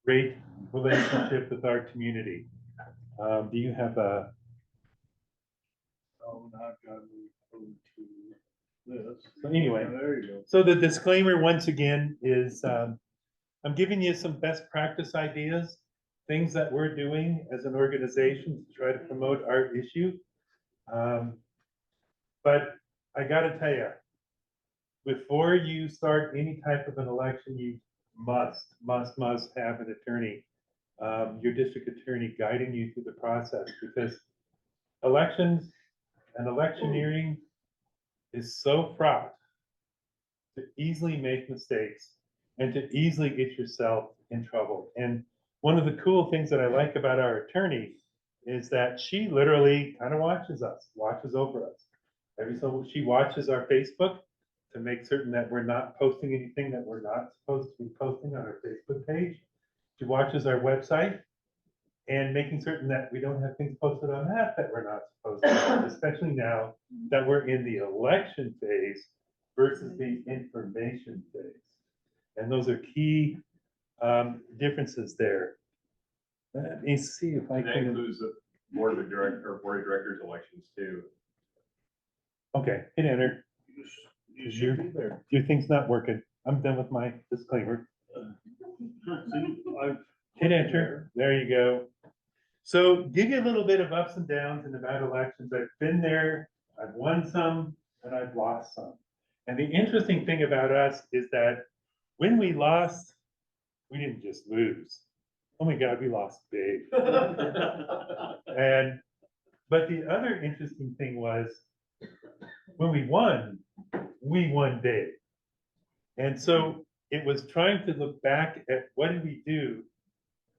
great relationship with our community. Do you have a? Oh, now I've got to move to this. So anyway, There you go. So the disclaimer once again is I'm giving you some best practice ideas, things that we're doing as an organization to try to promote our issue. But I got to tell you, before you start any type of an election, you must have an attorney, your district attorney guiding you through the process, because elections and electioneering is so fraught to easily make mistakes and to easily get yourself in trouble. And one of the cool things that I like about our attorney is that she literally kind of watches us, watches over us. Every so she watches our Facebook to make certain that we're not posting anything that we're not supposed to be posting on our Facebook page. She watches our website and making certain that we don't have things posted on that we're not supposed to, especially now that we're in the election phase versus the information phase. And those are key differences there. Let me see if I And that can. includes the board of directors elections too. Okay, hit enter. You should be there. Your thing's not working. I'm done with my disclaimer. See, I've Hit enter. There you go. So give you a little bit of ups and downs in about elections. I've been there, I've won some, and I've lost some. And the interesting thing about us is that when we lost, we didn't just lose. Oh my God, we lost big. And but the other interesting thing was when we won big. And so it was trying to look back at what did we do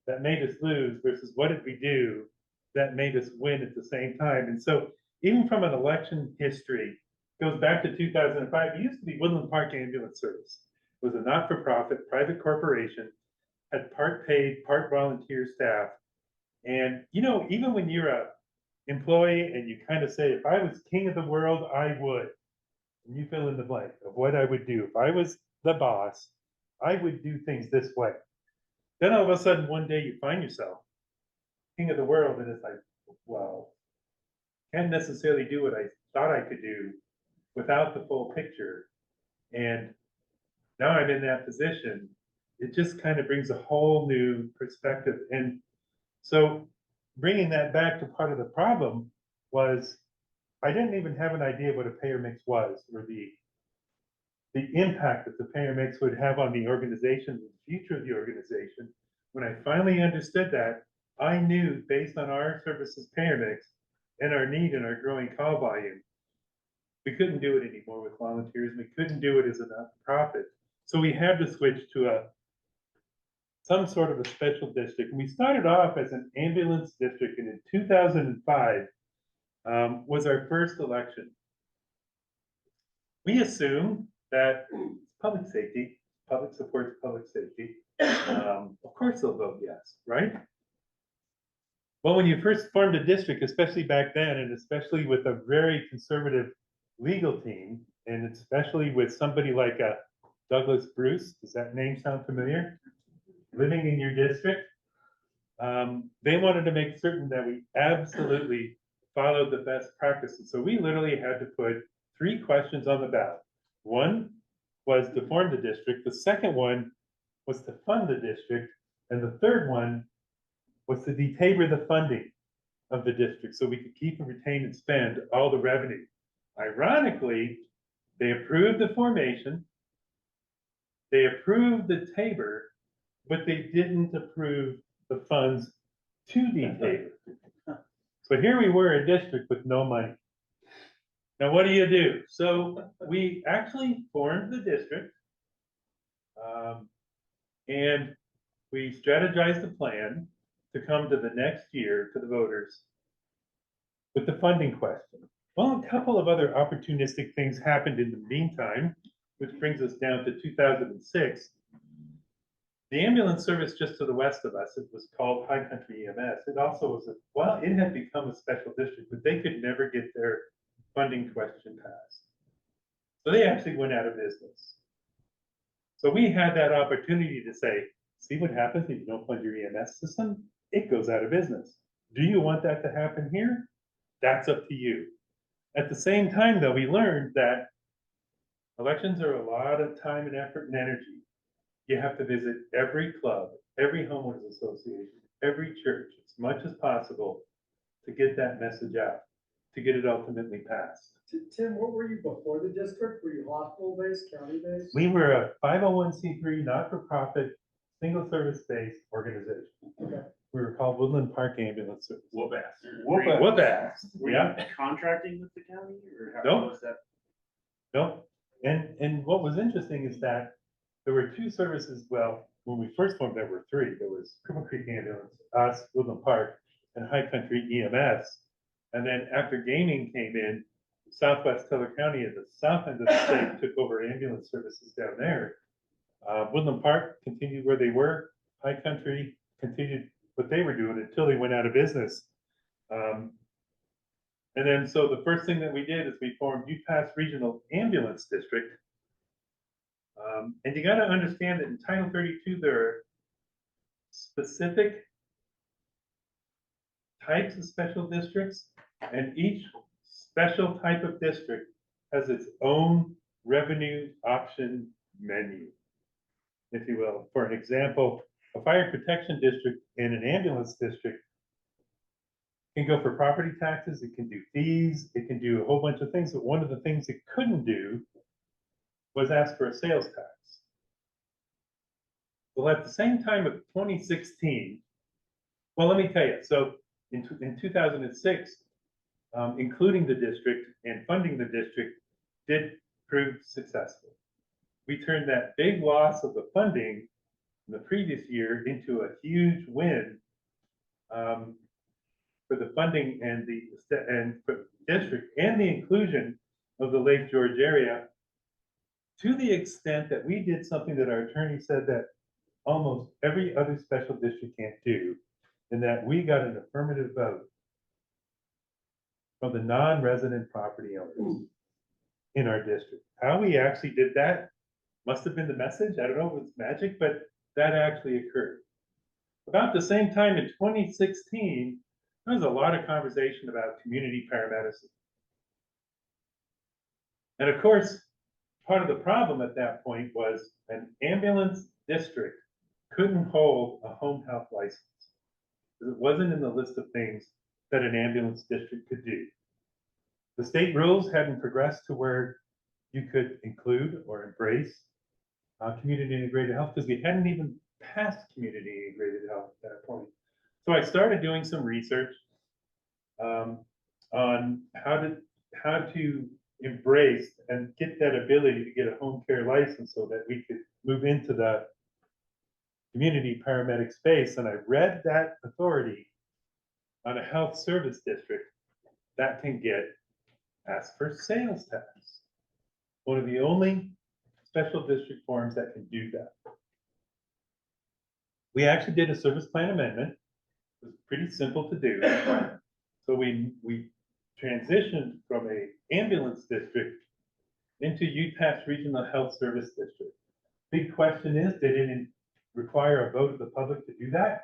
that made us lose versus what did we do that made us win at the same time. And so even from an election history, goes back to 2005, it used to be Woodland Park Ambulance Service. It was a not-for-profit private corporation, had part paid, part volunteer staff. And you know, even when you're a employee and you kind of say, if I was king of the world, I would, and you fill in the blank of what I would do. If I was the boss, I would do things this way. Then all of a sudden, one day you find yourself king of the world, and it's like, well, can't necessarily do what I thought I could do without the full picture. And now I'm in that position. It just kind of brings a whole new perspective. And so bringing that back to part of the problem was I didn't even have an idea what a payer mix was, or the impact that the payer mix would have on the organization, the future of the organization. When I finally understood that, I knew based on our services payer mix and our need and our growing call volume, we couldn't do it anymore with volunteers. We couldn't do it as a not-for-profit. So we had to switch to some sort of a special district. And we started off as an ambulance district, and in 2005 was our first election. We assumed that public safety, public supports public safety. Of course they'll vote yes, right? Well, when you first formed a district, especially back then, and especially with a very conservative legal team, and especially with somebody like Douglas Bruce, does that name sound familiar? Living in your district, they wanted to make certain that we absolutely followed the best practices. So we literally had to put 3 questions on the ballot. One was to form the district. The second one was to fund the district. And the third one was to detaper the funding of the district so we could keep and retain and spend all the revenue. Ironically, they approved the formation, they approved the tabor, but they didn't approve the funds to detaper. So here we were, a district with no money. Now, what do? So we actually formed the district, and we strategized a plan to come to the next year to the voters with the funding question. Well, a couple of other opportunistic things happened in the meantime, which brings us down to 2006. The ambulance service just to the west of us, it was called High Country EMS. It also was it had become a special district, but they could never get their funding question passed. So they actually went out of business. So we had that opportunity to say, See what happens if you don't fund your EMS system? It goes out of business. Do you want that to happen here? That's up to you. At the same time, though, we learned that elections are a lot of time and effort and energy. You have to visit every club, every homeowners association, every church, as much as possible to get that message out, to get it ultimately passed. Tim, what were you before the district? Were you hospital-based, county-based? We were a 501c3, not-for-profit, single-service-based organization. Okay. We were called Woodland Park Ambulance Service. Whoop-ass. Whoop-ass, Were yeah. you contracting with the county or how Nope. was that? No, and what was interesting is that there were two services, well, when we first formed, there were three. There was Cripple Creek Ambulance, us, Woodland Park, and High Country EMS. And then after gaming came in, Southwest Teller County at the south end of the state took over ambulance services down there. Woodland Park continued where they were. High Country continued what they were doing until they went out of business. And then, so the first thing that we did is we formed UPass Regional Ambulance District. And you gotta understand that in Title 32, there are specific types of special districts, and each special type of district has its own revenue option menu, if you will. For an example, a fire protection district and an ambulance district can go for property taxes, it can do fees, it can do a whole bunch of things, but one of the things it couldn't do was ask for a sales tax. Well, at the same time of 2016, well, let me tell you, so in 2006, including the district and funding the district did prove successful. We turned that big loss of the funding in the previous year into a huge win for the funding and for the district and the inclusion of the Lake George area, to the extent that we did something that our attorney said that almost every other special district can't do, in that we got an affirmative vote from the non-resident property owners in our district. How we actually did that must have been the message. I don't know if it's magic, but that actually occurred. About the same time in 2016, there was a lot of conversation about community paramedicine. And of course, part of the problem at that point was an ambulance district couldn't hold a home health license, because it wasn't in the list of things that an ambulance district could do. The state rules hadn't progressed to where you could include or embrace community integrated health, because we hadn't even passed community integrated health at that point. So I started doing some research on how to embrace and get that ability to get a home care license so that we could move into the community paramedic space. And I read that authority on a health service district that can ask for sales tax. One of the only special district forms that can do that. We actually did a service plan amendment. It was pretty simple to do. So we transitioned from a ambulance district into UPass Regional Health Service District. Big question is, did it require a vote of the public to do that?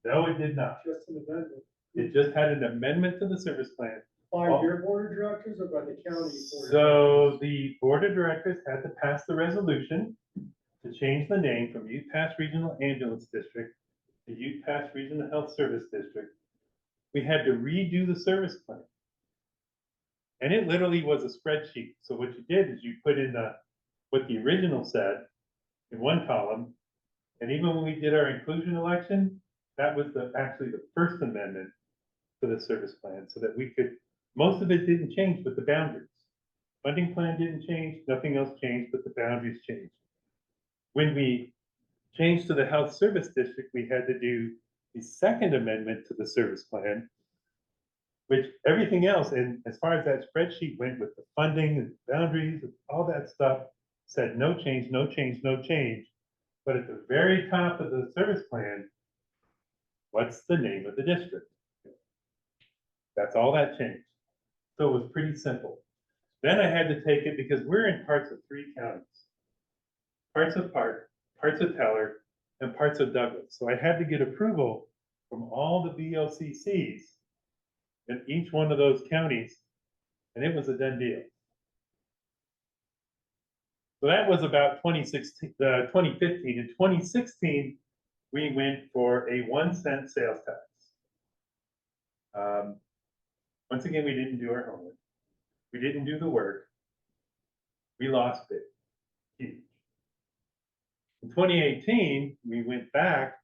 No, it did not. Just an amendment. It just had an amendment to the service plan. By your board of directors or by the county board? So the board of directors had to pass the resolution to change the name from UPass Regional Ambulance District to UPass Regional Health Service District. We had to redo the service plan. And it literally was a spreadsheet. So what you did is you put in what the original said in one column. And even when we did our inclusion election, that was actually the first amendment to the service plan, so that we could, most of it didn't change, but the boundaries. Funding plan didn't change, nothing else changed, but the boundaries changed. When we changed to the health service district, we had to do the second amendment to the service plan, which everything else, and as far as that spreadsheet went with the funding and boundaries and all that stuff, said no change, no change, no change. But at the very top of the service plan, what's the name of the district? That's all that changed. So it was pretty simple. Then I had to take it, because we're in parts of 3 counties. Parts of Park, parts of Teller, and parts of Douglas. So I had to get approval from all the BLCCs in each one of those counties, and it was a done deal. So that was about 2015. In 2016, we went for a 1 cent sales tax. Once again, we didn't do our homework. We didn't do the work. We lost it. Huge. In 2018, we went back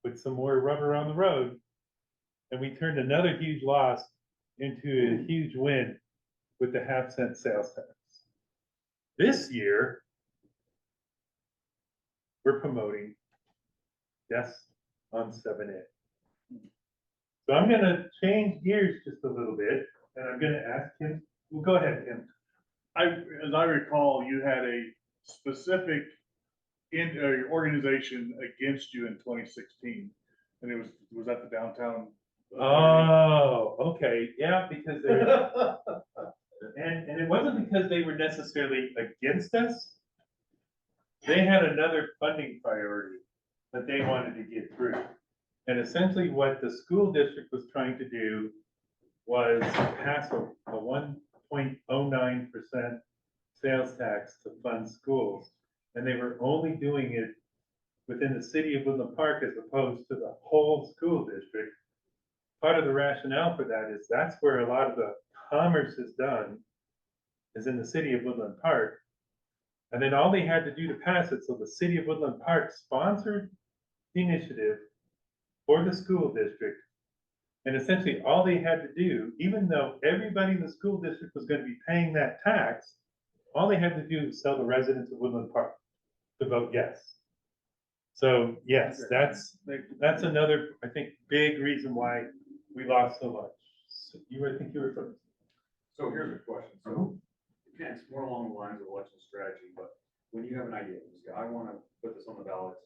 with some more rubber on the road, and we turned another huge loss into a huge win with the 0.5 cent sales tax. This year, we're promoting just on 7A. So I'm gonna change gears just a little bit, and I'm gonna ask him, well, go ahead, Tim. As I recall, you had a specific organization against you in 2016, and was that the downtown? Oh, okay, yeah, because they and it wasn't because they were necessarily against us. They had another funding priority that they wanted to get through. And essentially what the school district was trying to do was pass a 1.09% sales tax to fund schools. And they were only doing it within the city of Woodland Park as opposed to the whole school district. Part of the rationale for that is that's where a lot of the commerce is done, is in the city of Woodland Park. And then all they had to do to pass it, so the city of Woodland Park sponsored the initiative for the school district. And essentially all they had to do, even though everybody in the school district was going to be paying that tax, all they had to do was tell the residents of Woodland Park to vote yes. So yes, that's another, I think, big reason why we lost so much. So I think you were first. So here's a question. So again, it's more along the lines of election strategy, but when you have an idea, you say, I want to put this on the ballot,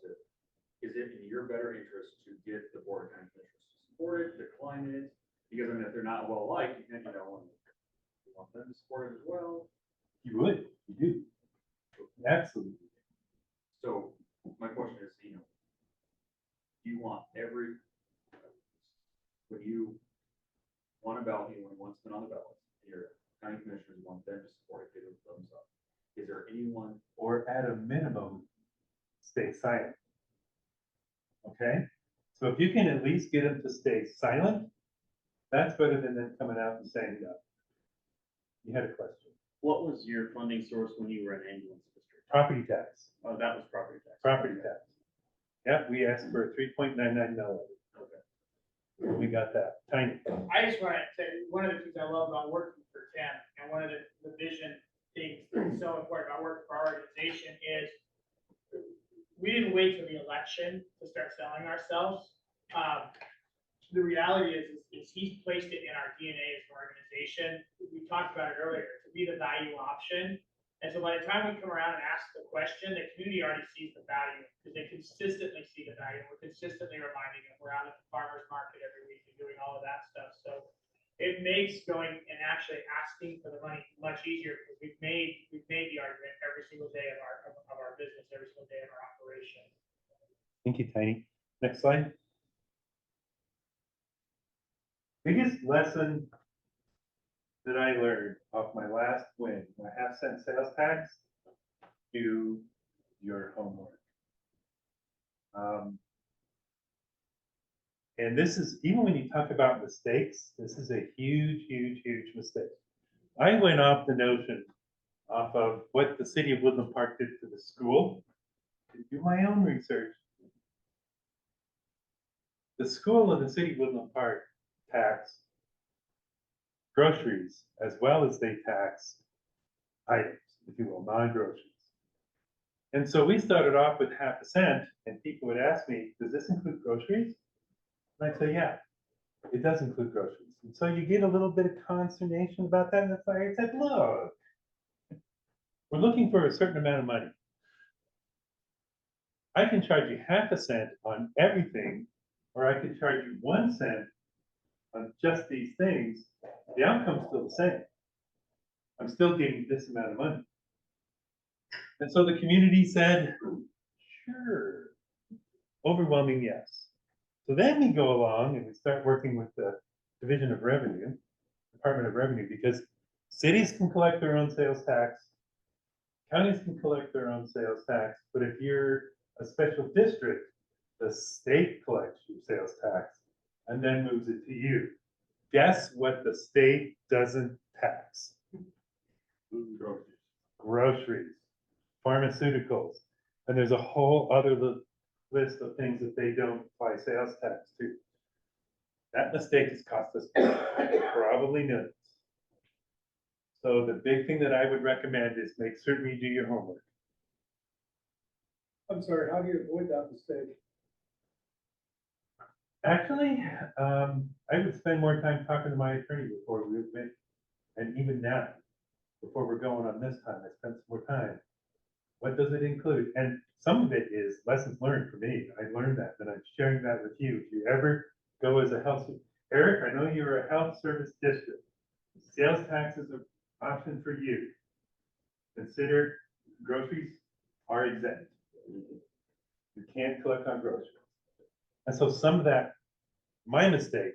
is it in your better interest to get the board of county commissioners to support it, decline it? Because I mean, if they're not well liked, you want them to support it as well. You would, you do. Absolutely. So my question is, do you want when you want a ballot, anyone wants to be on the ballot, your county commissioners want them to support it, give it a thumbs up. Is there anyone? Or at a minimum, stay silent. Okay? So if you can at least get them to stay silent, that's better than them coming out and saying no. You had a question. What was your funding source when you were an ambulance district? Property tax. Oh, that was property tax. Property tax. Yep, we asked for a 3.99 million. Okay. We got that. Tiny. I just want to say, one of the things I love about working for Tim, and one of the vision things that's so important about working for our organization is we didn't wait till the election to start selling ourselves. The reality is he's placed it in our DNA as an organization. We talked about it earlier, to be the value option. And so by the time we come around and ask the question, the community already sees the value, because they consistently see the value. We're consistently reminding them. We're out at the farmer's market every week and doing all of that stuff. So it makes going and actually asking for the money much easier, because we've made the argument every single day of our business, every single day of our operation. Thank you, Tiny. Next slide. Biggest lesson that I learned off my last win, my 0.5 cent sales tax, do your homework. And this is, even when you talk about mistakes, this is a huge, huge, huge mistake. I went off the notion off of what the city of Woodland Park did to the school, to do my own research. The school and the city of Woodland Park tax groceries as well as they tax items, if you will, non-groceries. And so we started off with 0.5 cent, and people would ask me, does this include groceries? And I'd say, yeah, it does include groceries. And so you get a little bit of consternation about that, and the fire said, look, we're looking for a certain amount of money. I can charge you 0.5 cent on everything, or I could charge you 1 cent on just these things. The outcome's still the same. I'm still getting this amount of money. And so the community said, Sure. Overwhelming yes. So then we go along and we start working with the Division of Revenue, Department of Revenue, because cities can collect their own sales tax, counties can collect their own sales tax, but if you're a special district, the state collects your sales tax and then moves it to you. Guess what the state doesn't tax? Groceries, pharmaceuticals, and there's a whole other list of things that they don't apply sales tax to. That mistake has cost us probably millions. So the big thing that I would recommend is make certain you do your homework. I'm sorry, how do you avoid that mistake? Actually, I would spend more time talking to my attorney before we make, and even now, before we're going on this time, I spent some more time. What does it include? And some of it is lessons learned for me. I learned that, and I'm sharing that with you. If you ever go as a health, Eric, I know you're a health service district. Sales tax is an option for you. Consider groceries are exempt. You can't collect on groceries. And so some of that, my mistake,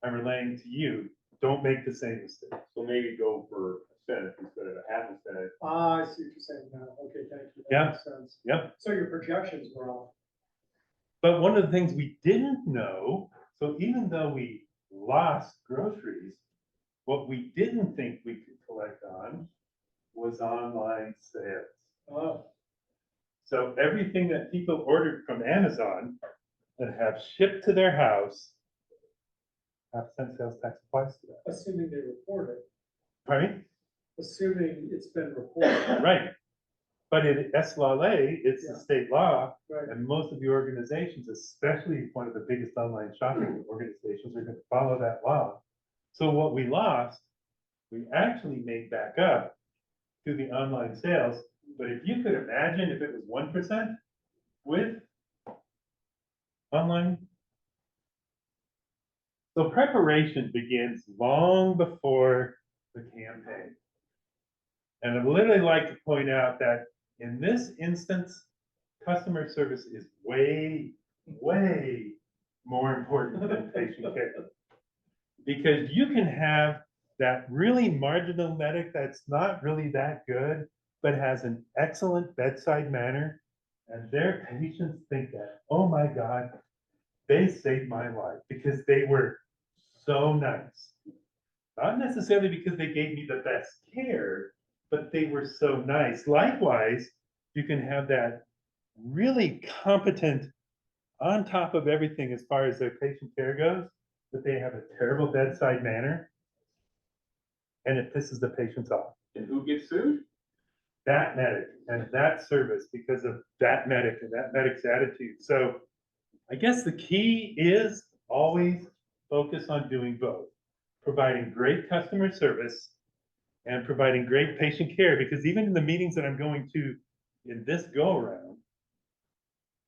I'm relaying to you, don't make the same mistake. So maybe go for a cent instead of a half a cent. Ah, I see what you're saying now. Okay, thank you. That Yeah. makes sense. Yep. So your projections were off. But one of the things we didn't know, so even though we lost groceries, what we didn't think we could collect on was online sales. Oh, So everything that people ordered from Amazon that have shipped to their house, half-cent sales tax applies to that. assuming they report it, Pardon assuming it's been reported, me? Right. But in SLA, it's the Yeah. state law, right? and most of the organizations, especially one of the biggest online shopping organizations, are going to follow that law. So what we lost, we actually made back up through the online sales. But if you could imagine if it was 1% with online. So preparation begins long before the campaign. And I'd literally like to point out that in this instance, customer service is way, way more important than patient care. Because you can have that really marginal medic that's not really that good, but has an excellent bedside manner, and their patients think that, oh my God, they saved my life because they were so nice. Not necessarily because they gave me the best care, but they were so nice. Likewise, you can have that really competent, on top of everything as far as their patient care goes, but they have a terrible bedside manner, and it pisses the patients off. And who gets sued? That medic and that service because of that medic and that medic's attitude. So I guess the key is always focus on doing both, providing great customer service and providing great patient care, because even in the meetings that I'm going to in this go around,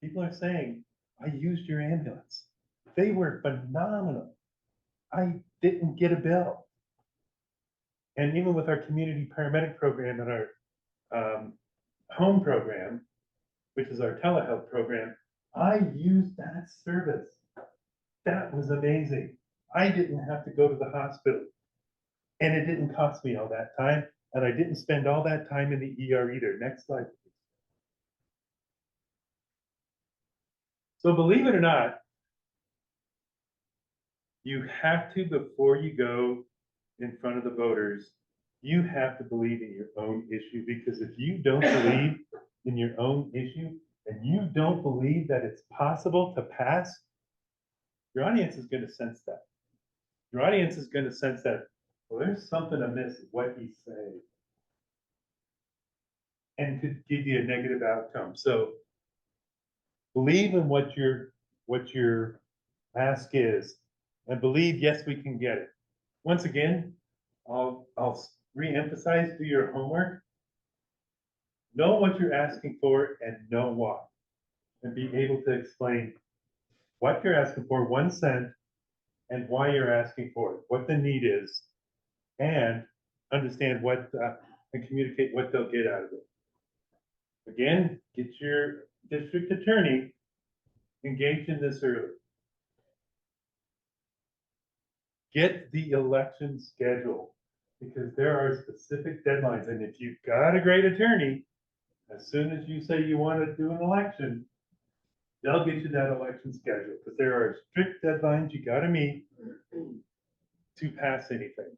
people are saying, I used your ambulance. They were phenomenal. I didn't get a bill. And even with our community paramedic program and our home program, which is our telehealth program, I used that service. That was amazing. I didn't have to go to the hospital. And it didn't cost me all that time. And I didn't spend all that time in the ER either. Next slide, please. So believe it or not, you have to, before you go in front of the voters, you have to believe in your own issue, because if you don't believe in your own issue and you don't believe that it's possible to pass, your audience is going to sense that. Your audience is going to sense that, well, there's something amiss with what he's saying, and could give you a negative outcome. So believe in what your ask is, and believe, yes, we can get it. Once again, I'll re-emphasize, do your homework, know what you're asking for and know why, and be able to explain what you're asking for, 1 cent, and why you're asking for it, what the need is, and understand what, and communicate what they'll get out of it. Again, get your district attorney engaged in this early. Get the election schedule, because there are specific deadlines, and if you've got a great attorney, as soon as you say you want to do an election, they'll get you that election schedule, because there are strict deadlines you gotta meet to pass anything.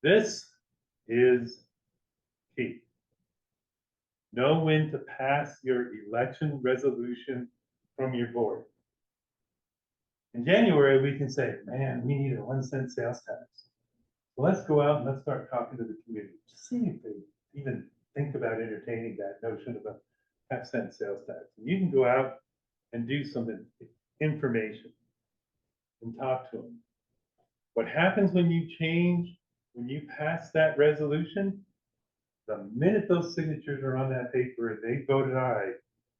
This is key. Know when to pass your election resolution from your board. In January, we can say, man, we need a 1 cent sales tax. Well, let's go out and let's start talking to the community, see if they even think about entertaining that notion of a half-cent sales tax. And you can go out and do some information and talk to them. What happens when you change, when you pass that resolution, the minute those signatures are on that paper and they voted aye,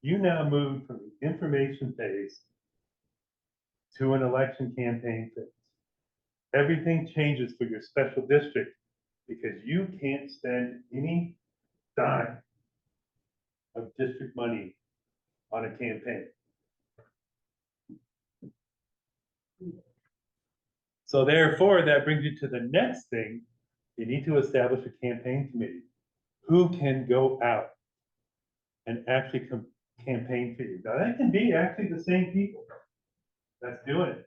you now move from the information phase to an election campaign phase. Everything changes for your special district because you can't spend any dime of district money on a campaign. So therefore, that brings you to the next thing. You need to establish a campaign committee who can go out and actually campaign for you. Now, that can be actually the same people that's doing it.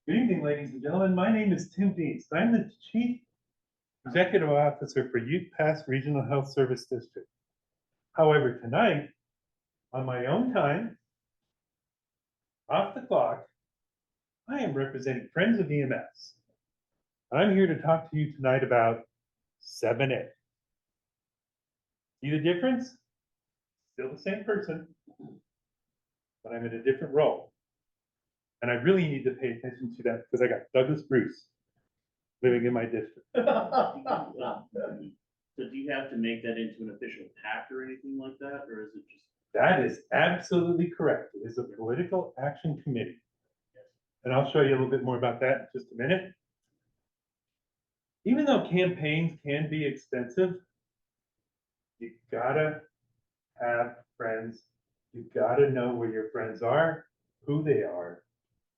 Good evening, ladies and gentlemen. My name is Tim Deans. I'm the Chief Executive Officer for Youth Pass Regional Health Service District. However, tonight, on my own time, off the clock, I am representing Friends of EMS. I'm here to talk to you tonight about 7A. See the difference? Still the same person, but I'm in a different role. And I really need to pay attention to that because I got Douglas Bruce living in my district. So do you have to make that into an official pact or anything like that, or is it just? That is absolutely correct. It is a political action committee. And I'll show you a little bit more about that in just a minute. Even though campaigns can be expensive, you gotta have friends. You gotta know where your friends are, who they are,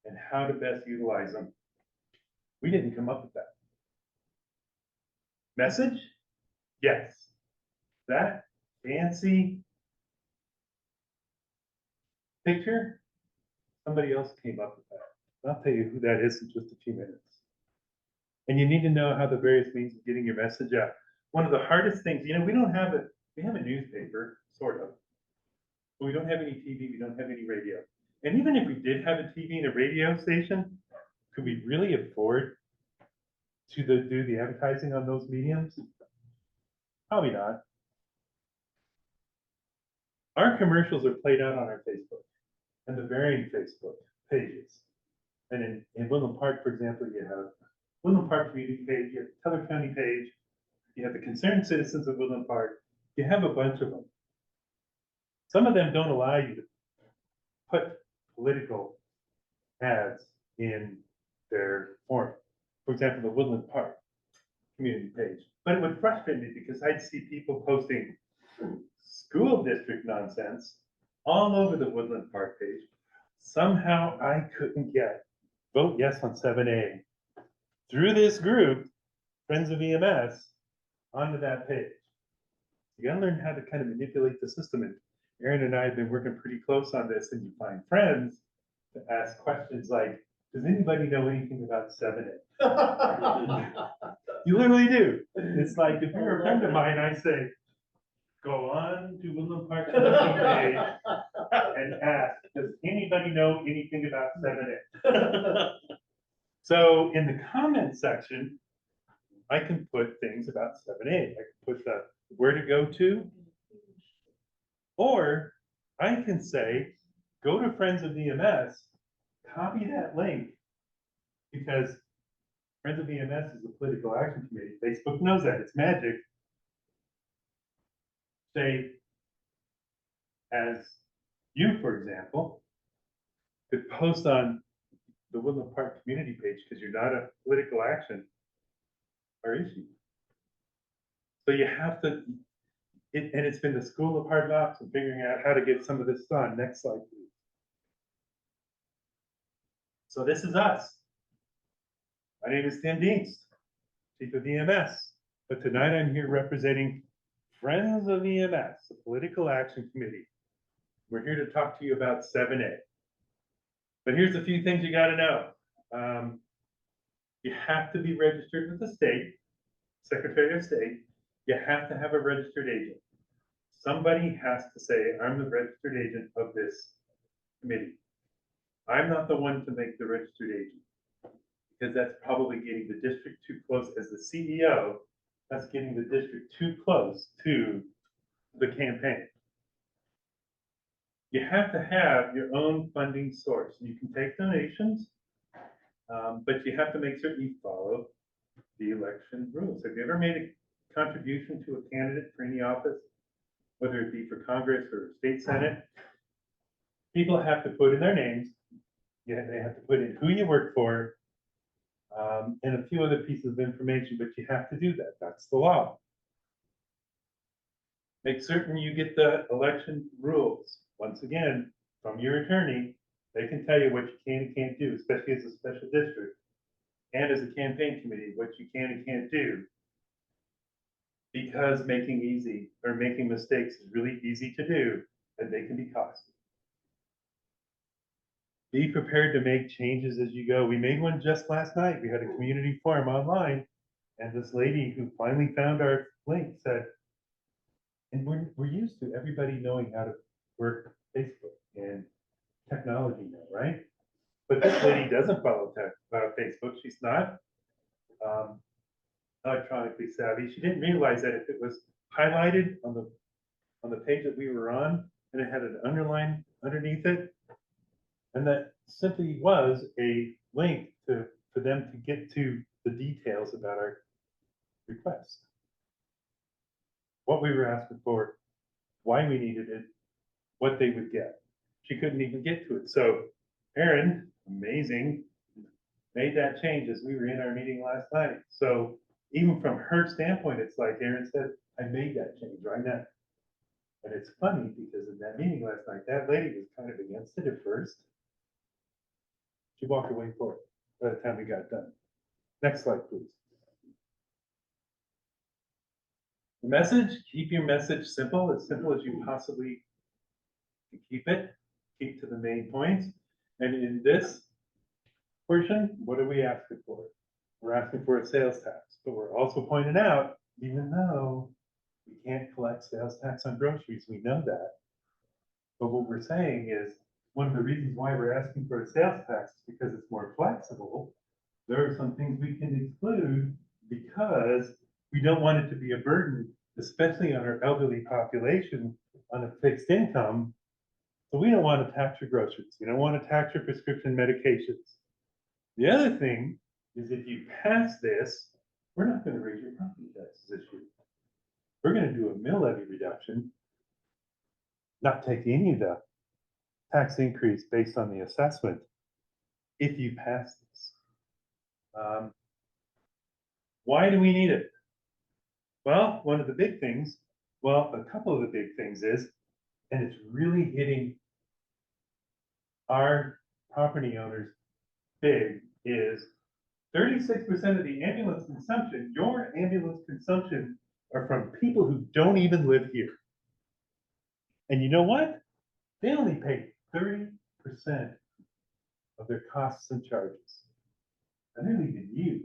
and how to best utilize them. We didn't come up with that. Message? Yes. That fancy picture? Somebody else came up with that. I'll tell you who that is in just a few minutes. And you need to know how the various means of getting your message out. One of the hardest things, we have a newspaper, sort of, but we don't have any TV, we don't have any radio. And even if we did have a TV and a radio station, could we really afford to do the advertising on those mediums? Probably not. Our commercials are played out on our Facebook and the varying Facebook pages. And in Woodland Park, for example, you have Woodland Park Community page, you have the Teller County page, you have the Concerned Citizens of Woodland Park, you have a bunch of them. Some of them don't allow you to put political ads in their form. For example, the Woodland Park community page. But it would frustrate me because I'd see people posting school district nonsense all over the Woodland Park page. Somehow I couldn't get vote yes on 7A through this group, Friends of EMS, onto that page. You gotta learn how to kind of manipulate the system. And Aaron and I have been working pretty close on this, and you find friends to ask questions like, does anybody know anything about 7A? You literally do. It's like, if you're a friend of mine, I say, go on to Woodland Park page and ask, does anybody know anything about 7A? So in the comment section, I can put things about 7A. I can put where to go to, or I can say, go to Friends of EMS, copy that link, because Friends of EMS is a political action committee. Facebook knows that, it's magic. Say, as you, for example, could post on the Woodland Park community page because you're not a political action, or issue. So you have to, And it's been the school of hard knocks and figuring out how to get some of this done. Next slide, please. So this is us. My name is Tim Dienst, Chief of EMS, but tonight I'm here representing Friends of EMS, the Political Action Committee. We're here to talk to you about 7A. But here's a few things you gotta know. You have to be registered with the state, Secretary of State. You have to have a registered agent. Somebody has to say, I'm the registered agent of this committee. I'm not the one to make the registered agent, because that's probably getting the district too close. As the CEO, that's getting the district too close to the campaign. You have to have your own funding source. You can take donations, but you have to make certain you follow the election rules. Have you ever made a contribution to a candidate for any office, whether it be for Congress or state Senate? People have to put in their names. Yeah, they have to put in who you work for, and a few other pieces of information, but you have to do that. That's the law. Make certain you get the election rules. Once again, from your attorney, they can tell you what you can and can't do, especially as a special district and as a campaign committee, what you can and can't do. Because making mistakes is really easy to do, and they can be costly. Be prepared to make changes as you go. We made one just last night. We had a community forum online, and this lady who finally found our link said, and we're used to everybody knowing how to work Facebook and technology now, right? But this lady doesn't follow Facebook. She's not electronically savvy. She didn't realize that if it was highlighted on the page that we were on, and it had an underline underneath it, and that simply was a link for them to get to the details about our request. What we were asking for, why we needed it, what they would get. She couldn't even get to it. So Erin, amazing, made that change as we were in our meeting last night. So even from her standpoint, it's like Erin said, I made that change right now. And it's funny because in that meeting last night, that lady was kind of against it at first. She walked away for it by the time we got done. Next slide, please. The message, keep your message simple as you possibly can keep it. Keep to the main points. And in this portion, what are we asking for? We're asking for a sales tax, but we're also pointing out, even though we can't collect sales tax on groceries, we know that. But what we're saying is, one of the reasons why we're asking for a sales tax is because it's more flexible. There are some things we can exclude because we don't want it to be a burden, especially on our elderly population on a fixed income. So we don't want to tax your groceries. We don't want to tax your prescription medications. The other thing is if you pass this, we're not going to raise your property taxes this year. We're going to do a mill levy reduction, not take any of the tax increase based on the assessment if you pass this. Why do we need it? Well, one of the big things, well, a couple of the big things is, and it's really hitting our property owners big, is 36% of the ambulance consumption, your ambulance consumption, are from people who don't even live here. And you know what? They only pay 30% of their costs and charges. And they're leaving you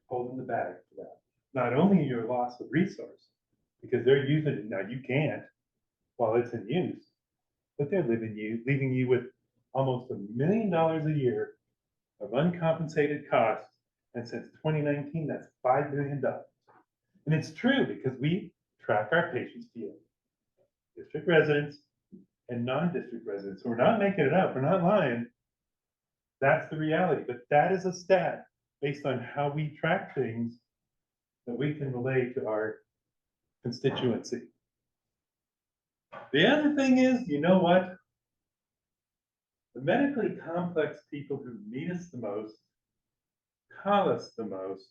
holding the bag for that. Not only your loss of resource, because they're using it now, you can't while it's in use, but they're leaving you with almost $1 million a year of uncompensated costs. And since 2019, that's $5 million. And it's true because we track our patients via district residents and non-district residents. So we're not making it up. We're not lying. That's the reality. But that is a stat based on how we track things that we can relate to our constituency. The other thing is, you know what? The medically complex people who need us the most call us the most,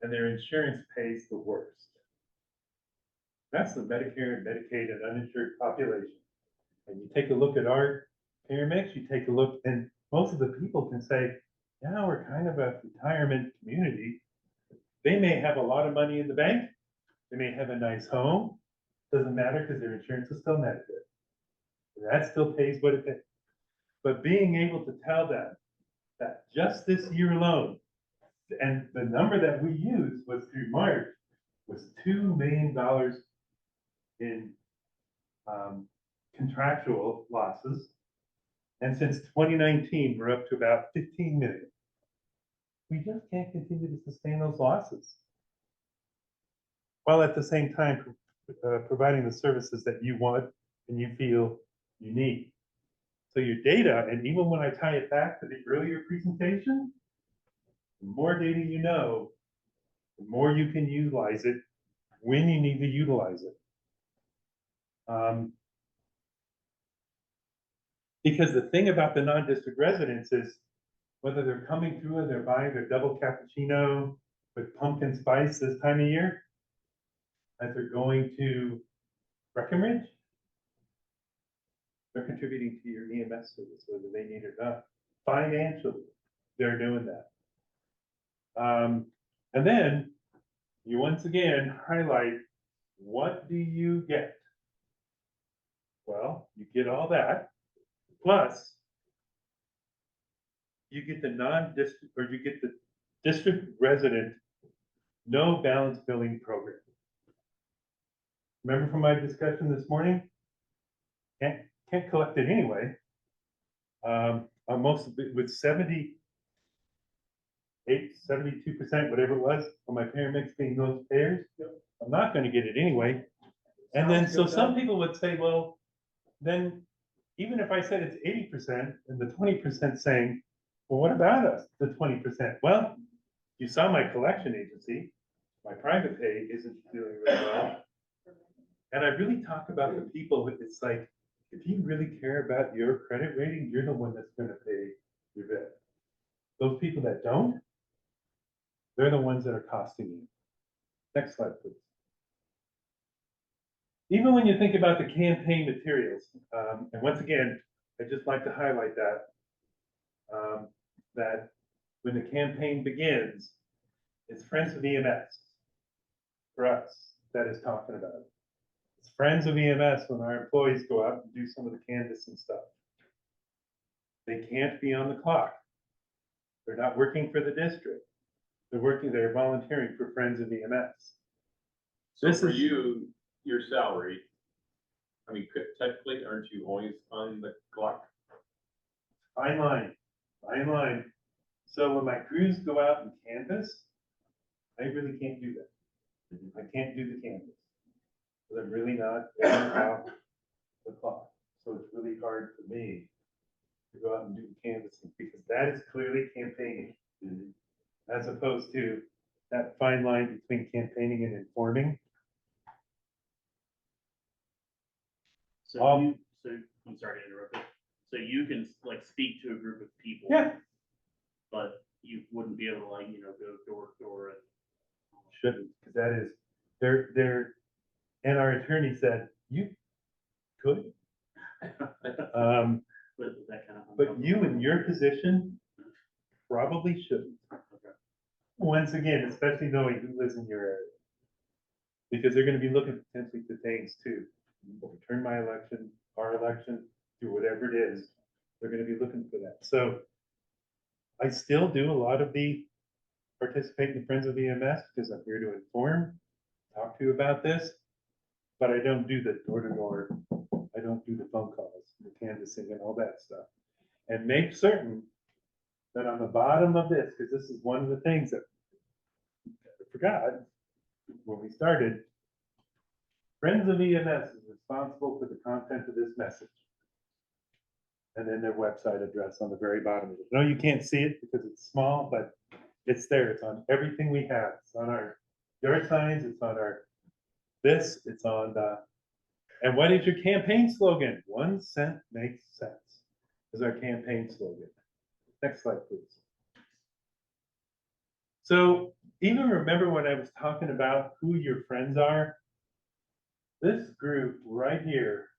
and their insurance pays the worst. That's the Medicare and Medicaid and uninsured population. And you take a look at our payer mix, you take a look, and most of the people can say, yeah, we're kind of a retirement community. They may have a lot of money in the bank. They may have a nice home. Doesn't matter because their insurance is still Medicare. That still pays what it pays. But being able to tell them that just this year alone, and the number that we used was through March, was $2 million in contractual losses. And since 2019, we're up to about 15 million. We just can't continue to sustain those losses, while at the same time providing the services that you want and you feel you need. So your data, and even when I tie it back to the earlier presentation, the more data you know, the more you can utilize it when you need to utilize it. Because the thing about the non-district residents is, whether they're coming through and they're buying their double cappuccino with pumpkin spice this time of year, as they're going to Breckenridge, they're contributing to your EMS service, whether they need it or not. Financially, they're doing that. And then you once again highlight, what do you get? Well, you get all that, plus you get the non-district, or you get the district resident no balance billing program. Remember from my discussion this morning? Can't collect it anyway. On most of it, with 72%, whatever it was, for my payer mix being those payers, I'm not gonna get it anyway. And then, so some people would say, well, then, even if I said it's 80% and the 20% saying, well, what about us, the 20%? Well, you saw my collection agency, my private pay isn't doing really well. And I really talk about the people, it's like, if you really care about your credit rating, you're the one that's gonna pay your bill. Those people that don't, they're the ones that are costing you. Next slide, please. Even when you think about the campaign materials, and once again, I'd just like to highlight that, that when the campaign begins, it's Friends of EMS for us that is talking about it. It's Friends of EMS when our employees go out and do some of the canvassing stuff. They can't be on the clock. They're not working for the district. They're volunteering for Friends of EMS. So This for is- you, your salary, I mean, technically, aren't you always on the clock? Fine line. So when my crews go out and canvass, I really can't do that. I can't do the canvass. Because I'm really not off the clock. So it's really hard for me to go out and do the canvassing, because that is clearly campaigning. As opposed to that fine line between campaigning and informing. So I'm sorry to interrupt you. So you can like speak to a group of people. Yeah. But you wouldn't be able to like, go door to door and. Shouldn't, because that is, and our attorney said, you could. But that kind of. But you in your position probably shouldn't. Once again, especially knowing who lives in your area. Because they're gonna be looking potentially for things too. Overturn my election, our election, do whatever it is. They're gonna be looking for that. So I still do a lot of the participate in Friends of EMS because I'm here to inform, talk to you about this. But I don't do the door to door. I don't do the phone calls, the canvassing and all that stuff. And make certain that on the bottom of this, because this is one of the things that I forgot when we started, Friends of EMS is responsible for the content of this message. And then their website address on the very bottom of it. No, you can't see it because it's small, but it's there. It's on everything we have. It's on our yard signs. It's on our it's on the, and what is your campaign slogan? 1 cent makes sense is our campaign slogan. Next slide, please. So even remember when I was talking about who your friends are? This group right here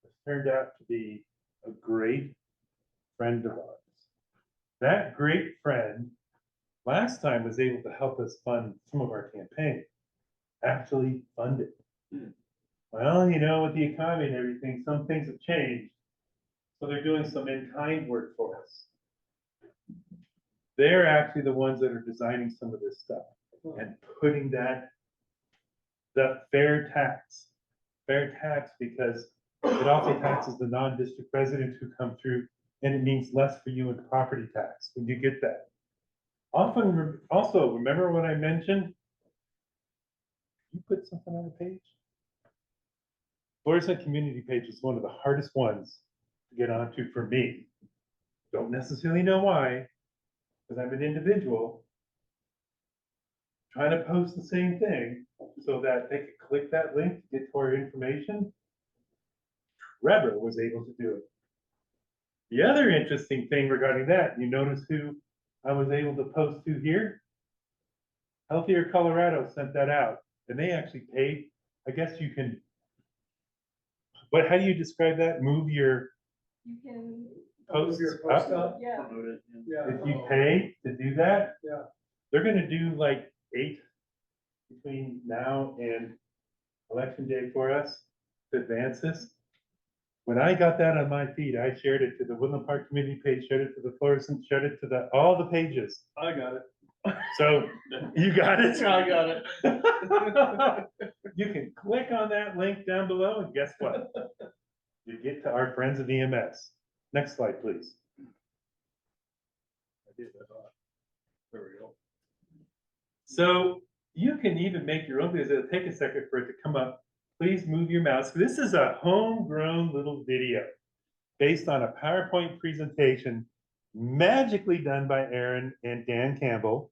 has turned out to be a great friend of ours. That great friend last time was able to help us fund some of our campaign, actually fund it. Well, you know, with the economy and everything, some things have changed. So they're doing some in-kind work for us. They're actually the ones that are designing some of this stuff and putting that, the fair tax because it also taxes the non-district residents who come through, and it means less for you in property tax when you get that. Often, also, remember what I mentioned? You put something on the page? Florissant community page is one of the hardest ones to get onto for me. Don't necessarily know why, because I'm an individual trying to post the same thing so that they could click that link to get to our information. Trevor was able to do it. The other interesting thing regarding that, you notice who I was able to post to here? Healthier Colorado sent that out, and they actually paid. I guess you can, but how do you describe that? Move your You can, posts Move your post up? up. yeah, Promote it. Yeah. If you pay to do that, Yeah. they're gonna do like 8 between now and election day for us to advance this. When I got that on my feed, I shared it to the Woodland Park community page, shared it to the Florissant, shared it to the, all the pages. I got it. So, you got it? I got it. You can click on that link down below and guess what? You get to our friends of EMS. Next slide, please. I did that. There we go. So you can even make your own videos. It'll take a second for it to come up. Please move your mouse. This is a homegrown little video based on a PowerPoint presentation magically done by Aaron and Dan Campbell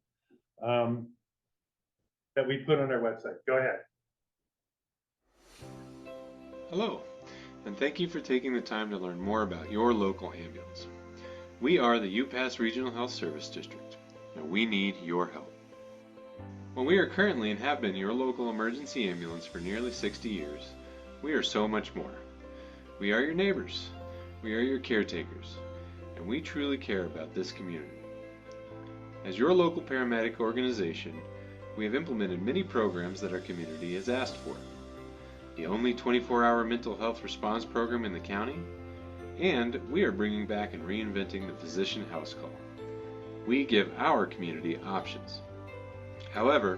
that we put on our website. Go ahead. Hello, and thank you for taking the time to learn more about your local ambulance. We are the UPass Regional Health Service District, and we need your help. While we are currently and have been your local emergency ambulance for nearly 60 years, we are so much more. We are your neighbors, we are your caretakers, and we truly care about this community. As your local paramedic organization, we have implemented many programs that our community has asked for. The only 24-hour mental health response program in the county, and we are bringing back and reinventing the physician house call. We give our community options. However,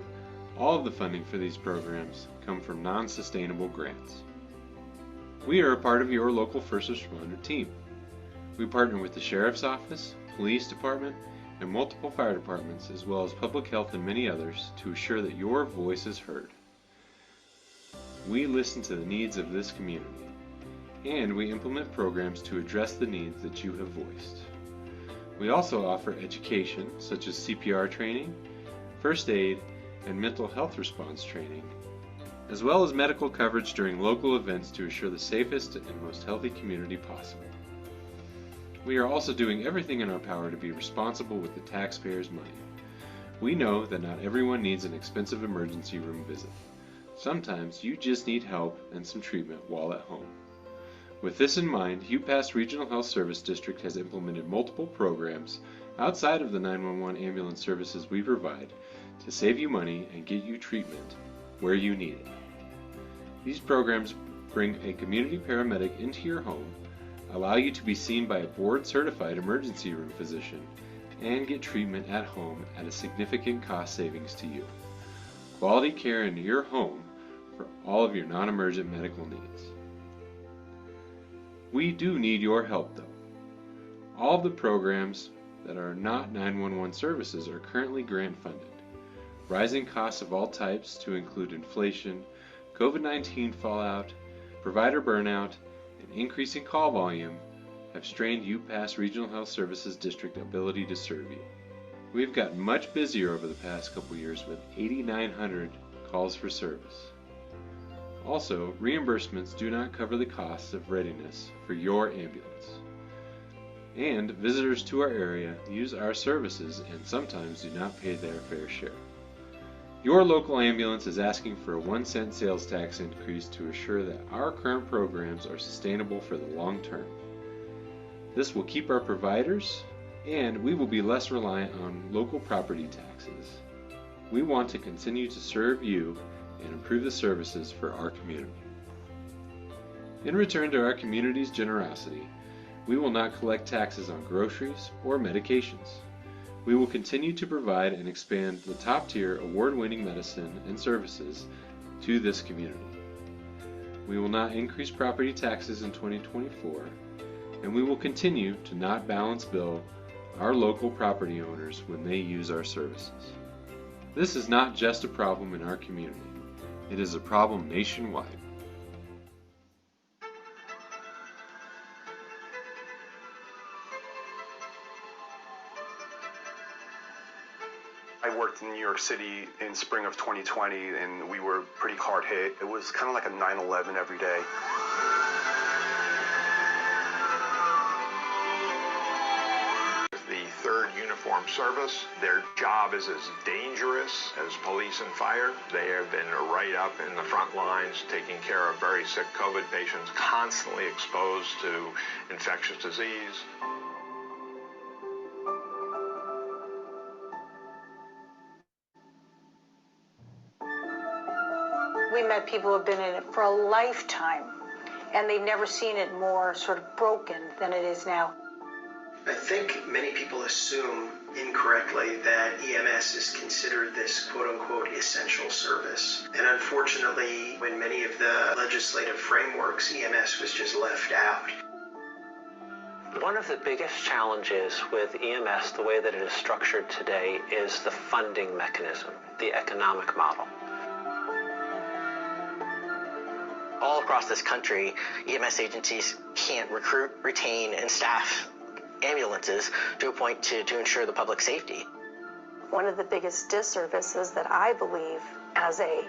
all of the funding for these programs come from non-sustainable grants. We are a part of your local first responder team. We partner with the Sheriff's Office, Police Department, and multiple fire departments, as well as public health and many others, to assure that your voice is heard. We listen to the needs of this community, and we implement programs to address the needs that you have voiced. We also offer education, such as CPR training, first aid, and mental health response training, as well as medical coverage during local events to assure the safest and most healthy community possible. We are also doing everything in our power to be responsible with the taxpayers' money. We know that not everyone needs an expensive emergency room visit. Sometimes you just need help and some treatment while at home. With this in mind, UPass Regional Health Service District has implemented multiple programs outside of the 911 ambulance services we provide to save you money and get you treatment where you need it. These programs bring a community paramedic into your home, allow you to be seen by a board-certified emergency room physician, and get treatment at home at a significant cost savings to you. Quality care in your home for all of your non-emergent medical needs. We do need your help though. All of the programs that are not 911 services are currently grant funded. Rising costs of all types to include inflation, COVID-19 fallout, provider burnout, and increasing call volume have strained UPass Regional Health Services District ability to serve you. We have gotten much busier over the past couple years with 8,900 calls for service. Also, reimbursements do not cover the costs of readiness for your ambulance. And visitors to our area use our services and sometimes do not pay their fair share. Your local ambulance is asking for a 1-cent sales tax increase to assure that our current programs are sustainable for the long term. This will keep our providers, and we will be less reliant on local property taxes. We want to continue to serve you and improve the services for our community. In return to our community's generosity, we will not collect taxes on groceries or medications. We will continue to provide and expand the top-tier award-winning medicine and services to this community. We will not increase property taxes in 2024, and we will continue to not balance bill our local property owners when they use our services. This is not just a problem in our community. It is a problem nationwide. I worked in New York City in spring of 2020, and we were pretty hard hit. It was kind of like a 9/11 every day. The 3rd Uniformed Service, their job is as dangerous as police and fire. They have been right up in the front lines taking care of very sick COVID patients, constantly exposed to infectious disease. We met people who have been in it for a lifetime, and they've never seen it more sort of broken than it is now. I think many people assume incorrectly that EMS is considered this quote-unquote essential service. And unfortunately, in many of the legislative frameworks, EMS was just left out. One of the biggest challenges with EMS, the way that it is structured today, is the funding mechanism, the economic model. All across this country, EMS agencies can't recruit, retain, and staff ambulances to a point to ensure the public safety. One of the biggest disservices that I believe as a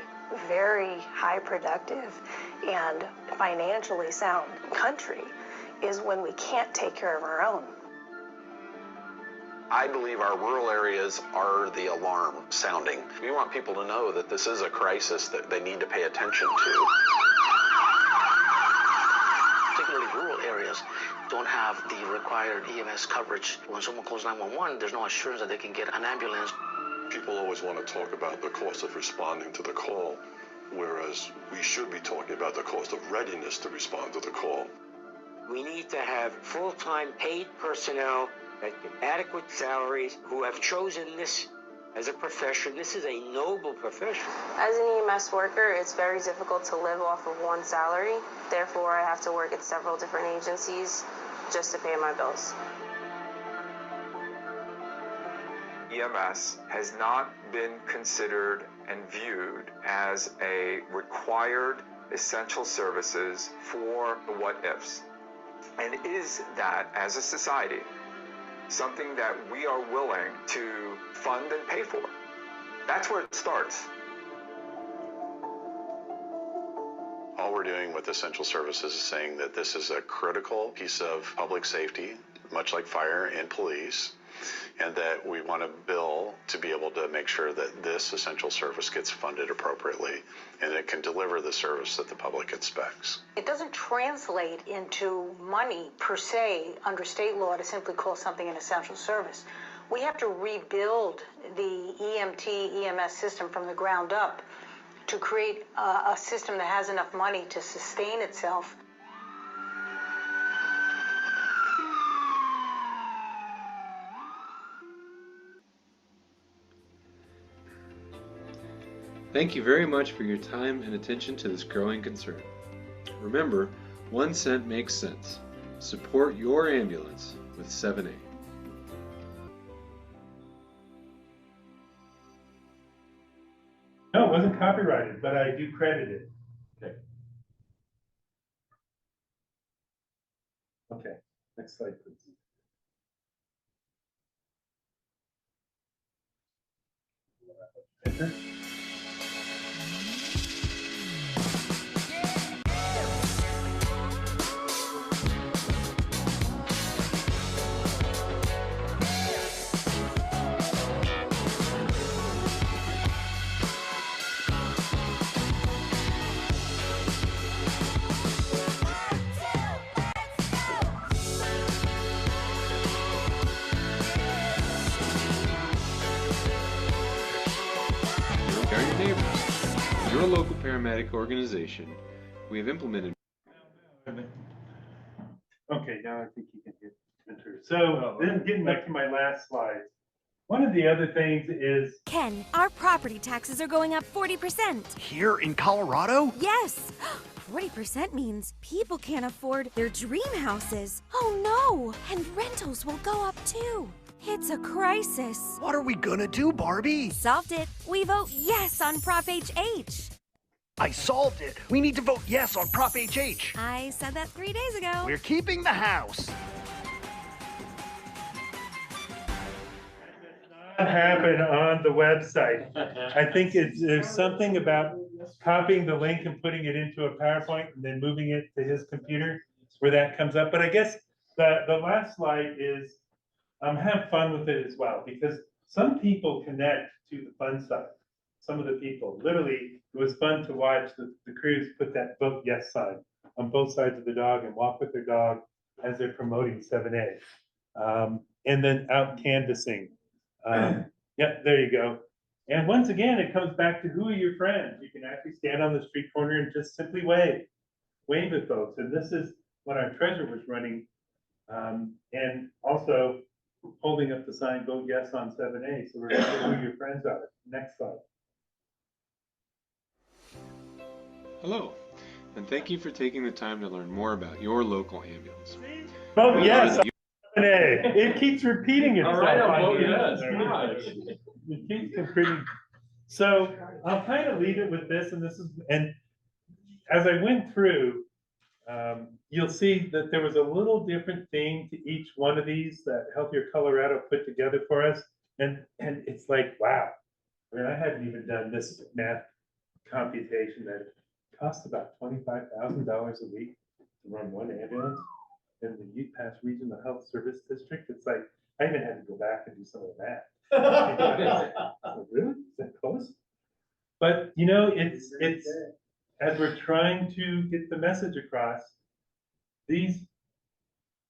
very high productive and financially sound country is when we can't take care of our own. I believe our rural areas are the alarm sounding. We want people to know that this is a crisis that they need to pay attention to. Particularly rural areas don't have the required EMS coverage. When someone calls 911, there's no assurance that they can get an ambulance. People always want to talk about the cost of responding to the call, whereas we should be talking about the cost of readiness to respond to the call. We need to have full-time paid personnel at adequate salaries who have chosen this as a profession. This is a noble profession. As an EMS worker, it's very difficult to live off of one salary. Therefore, I have to work at several different agencies just to pay my bills. EMS has not been considered and viewed as a required essential services for the what-ifs. And is that, as a society, something that we are willing to fund and pay for? That's where it starts. All we're doing with essential services is saying that this is a critical piece of public safety, much like fire and police, and that we want a bill to be able to make sure that this essential service gets funded appropriately and it can deliver the service that the public expects. It doesn't translate into money per se under state law to simply call something an essential service. We have to rebuild the EMS system from the ground up to create a system that has enough money to sustain itself. Thank you very much for your time and attention to this growing concern. Remember, 1 cent makes sense. Support your ambulance with 7A. No, it wasn't copyrighted, but I do credit it. Okay. Okay, next slide, please. Enter. local paramedic organization, we have implemented. Okay, now I think you can hit enter. So then getting back to my last slide. One of the other things is Ken, our property taxes are going up 40%. Here in Colorado? Yes. 40% means people can't afford their dream houses. Oh no! And rentals will go up too. It's a crisis. What are we gonna do, Barbie? Solved it. We vote yes on Prop HH. I solved it. We need to vote yes on Prop HH. I said that 3 days ago. We're keeping the house. happen on the website. I think there's something about copying the link and putting it into a PowerPoint and then moving it to his computer where that comes up. But I guess the last slide is have fun with it as well, because some people connect to the fun side. Some of the people, literally, it was fun to watch the crews put that vote yes sign on both sides of the dog and walk with their dog as they're promoting 7A. And then out canvassing. Yeah, there you go. And once again, it comes back to who are your friends. You can actually stand on the street corner and just simply wave at folks. And this is what our treasurer was running. And also holding up the sign, vote yes on 7A. So remember who your friends are. Next slide. Hello, and thank you for taking the time to learn more about your local ambulance. Vote yes on 7A. It keeps repeating itself. All right, I'll vote yes. It keeps repeating. So I'll kind of leave it with this, and as I went through, you'll see that there was a little different theme to each one of these that Healthier Colorado put together for us, and it's like, wow. I mean, I hadn't even done this math computation that costs about $25,000 a week to run one ambulance in the UPass Regional Health Service District. It's like, I even had to go back and do some of that. Really? Is that close? But you know, it's as we're trying to get the message across, these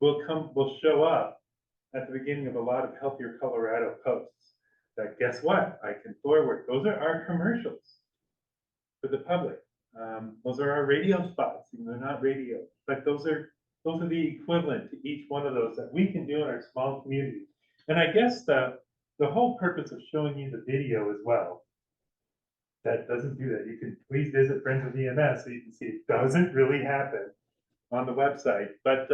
will show up at the beginning of a lot of Healthier Colorado posts. That guess what? I can forward. Those are our commercials for the public. Those are our radio spots, even though they're not radio, but those are the equivalent to each one of those that we can do in our small community. And I guess the whole purpose of showing you the video as well, that doesn't do that. You can please visit Friends of EMS so you can see it doesn't really happen on the website. But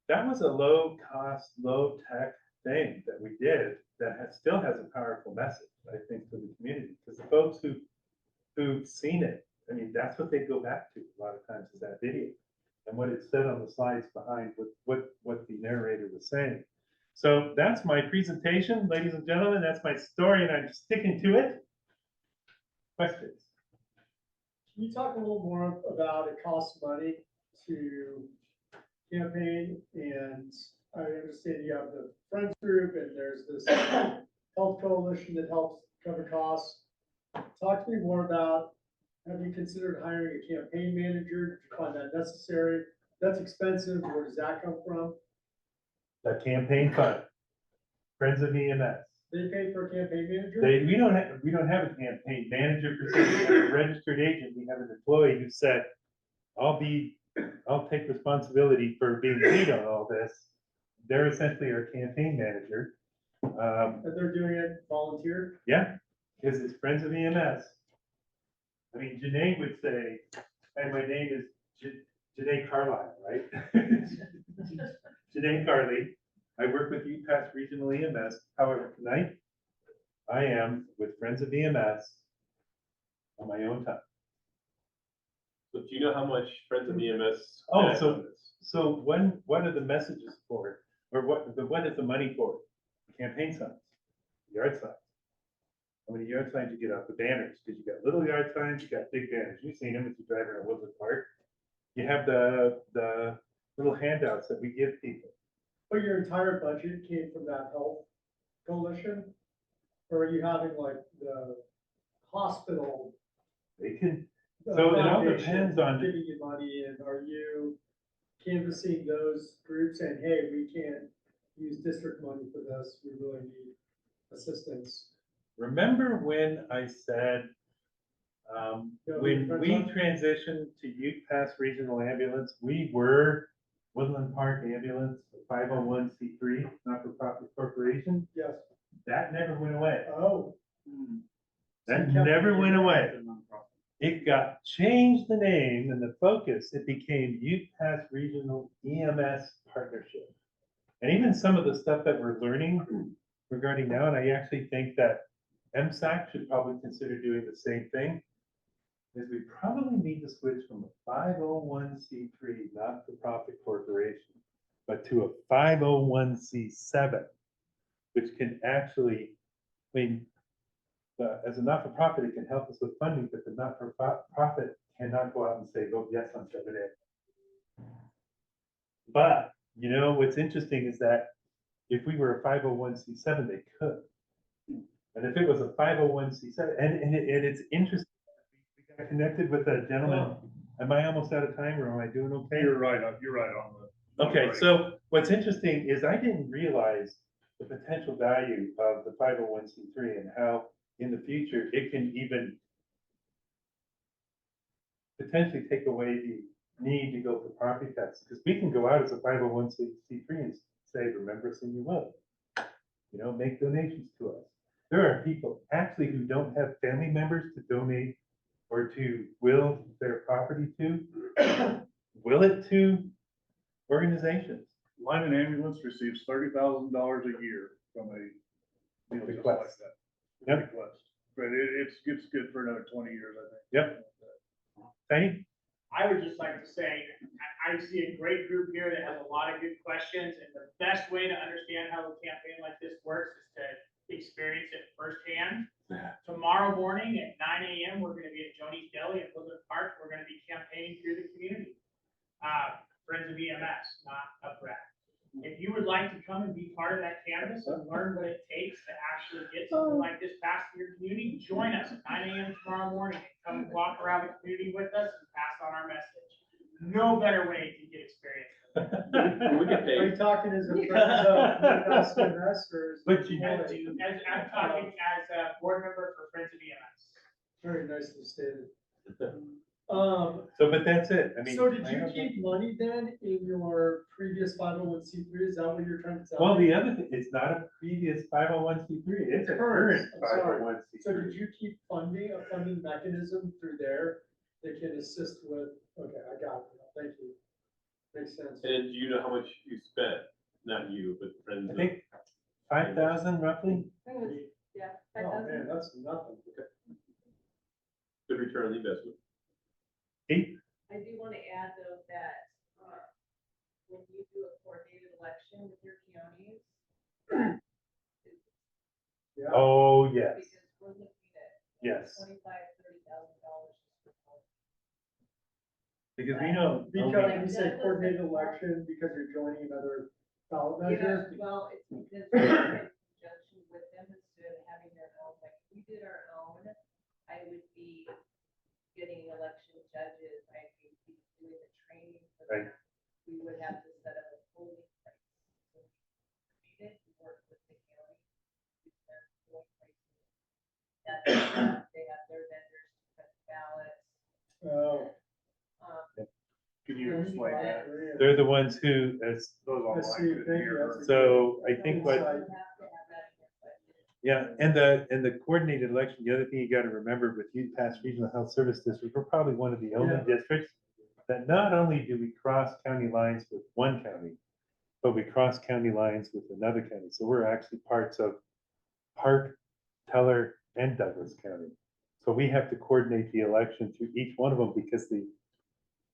that was a low cost, low tech thing that we did that still has a powerful message, I think, to the community. Because the folks who've seen it, I mean, that's what they go back to a lot of times, is that video and what it said on the slides behind what the narrator was saying. So that's my presentation, ladies and gentlemen. That's my story, and I'm sticking to it. Questions? Can you talk a little more about it costs money to campaign? And I understand you have the Friends group and there's this health coalition that helps cover costs. Talk to me more about, have you considered hiring a campaign manager? Do you find that necessary? That's expensive. Where does that come from? The campaign fund, Friends of EMS. They pay for a campaign manager? We don't have a campaign manager per se. We have a registered agent. We have an employee who said, I'll take responsibility for being lead on all this. They're essentially our campaign manager. And they're doing it volunteer? Yeah, because it's Friends of EMS. I mean, Janae would say, hey, my name is Janae Carlisle, right? Janae Carly. I work with UPass Regional EMS. However, tonight I am with Friends of EMS on my own time. So do you know how much Friends of EMS? Oh, so what are the messages for, or what is the money for? Campaign signs, yard signs. How many yard signs you get off the banners? Because you got little yard signs, you got big banners. You've seen them if you drive around Woodland Park. You have the little handouts that we give people. But your entire budget came from that health coalition? Or are you having like the hospital? They can, so it all depends on. Giving you money, and are you canvassing those groups saying, hey, we can't use district money for this, we really need assistance? Remember when I said When we transitioned to Youth Pass Regional Ambulance, we were Woodland Park Ambulance, 501c3, not-for-profit corporation. Yes. That never went away. Oh. That never went away. It got changed the name and the focus. It became Youth Pass Regional EMS Partnership. And even some of the stuff that we're learning regarding now, and I actually think that MSAC should probably consider doing the same thing, is we probably need to switch from a 501c3 not-for-profit corporation, but to a 501c7, which can actually, I mean, as a not-for-profit, it can help us with funding, but the not-for-profit cannot go out and say, vote yes on 7A. But, you know, what's interesting is that if we were a 501c7, they could. And if it was a 501c7, and it's interesting, we got connected with a gentleman. Am I almost out of time, or am I doing okay? You're right on the. Okay, so what's interesting is I didn't realize the potential value of the 501c3 and how in the future it can even potentially take away the need to go for property tax, because we can go out as a 501c3 and say, remember us and you will. You know, make donations to us. There are people actually who don't have family members to donate or to will their property to, will it to organizations. Line and Ambulance receives $30,000 a year from a deal just like Request. that. Yep. Request. But it's good for another 20 years, I think. Yep. Thank you. I would just like to say, I see a great group here that has a lot of good questions, and the best way to understand how a campaign like this works is to experience it firsthand. Tomorrow morning at 9 a.m., we're gonna be at Joni's Deli in Woodland Park. We're gonna be campaigning through the community. Friends of EMS, not a brag. If you would like to come and be part of that canvas and learn what it takes to actually get something like this passed in your community, join us at 9 a.m. tomorrow morning. Come and walk around the community with us and pass on our message. No better way to get experience. Are you talking as a friend of EMS or? But you I'm talking as a board member for Friends of EMS. Very nicely stated. So, but that's it. I mean. So did you keep money then in your previous 501c3? Is that what you're trying to tell me? Well, the other thing, it's not a previous 501c3, it's a current I'm sorry. 501c3. So did you keep funding, a funding mechanism through there that can assist with, okay, I got it, thank you. Makes sense. And do you know how much you spent? Not you, but friends. I think 5,000 roughly. Yeah. Oh, man, that's nothing. Good return on the investment. I do want to add though that, when you do a coordinated election with your counties. Yeah. Oh, yes. Because we're looking at. Yes. $25,000, $30,000. Because we know. Because you say coordinated election because you're joining another ballot measure? Yeah, well, it's because we're in conjunction with them instead of having their own, like, if we did our own, I would be getting election judges, I'd be doing the training for them. We would have to set up a polling place. So we needed to work with the county. They have their vendors to print ballots. Oh. Can you explain that? They're the ones who, as, Those online couldn't hear. so I think what, yeah, and the coordinated election, the other thing you gotta remember with Youth Pass Regional Health Service District, we're probably one of the only districts that not only do we cross county lines with one county, but we cross county lines with another county. So we're actually parts of Park, Teller, and Douglas County. So we have to coordinate the election through each one of them because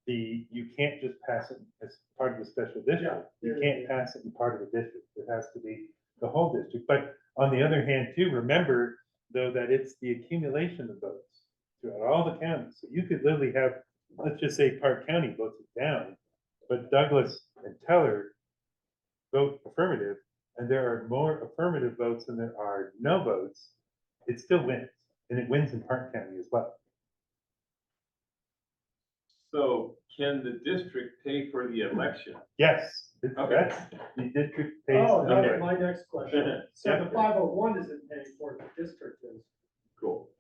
you can't just pass it as part of the special district. You can't pass it in part of the district. It has to be the whole district. But on the other hand, too, remember though that it's the accumulation of votes throughout all the counties. So you could literally have, let's just say Park County votes it down, but Douglas and Teller vote affirmative, and there are more affirmative votes than there are no votes. It still wins, and it wins in Park County as well. So can the district pay for the election? Yes, Okay. that's the district pays. Oh, the that's vote. my next question. So Yeah. the 501 isn't paying for it, the district is. Cool.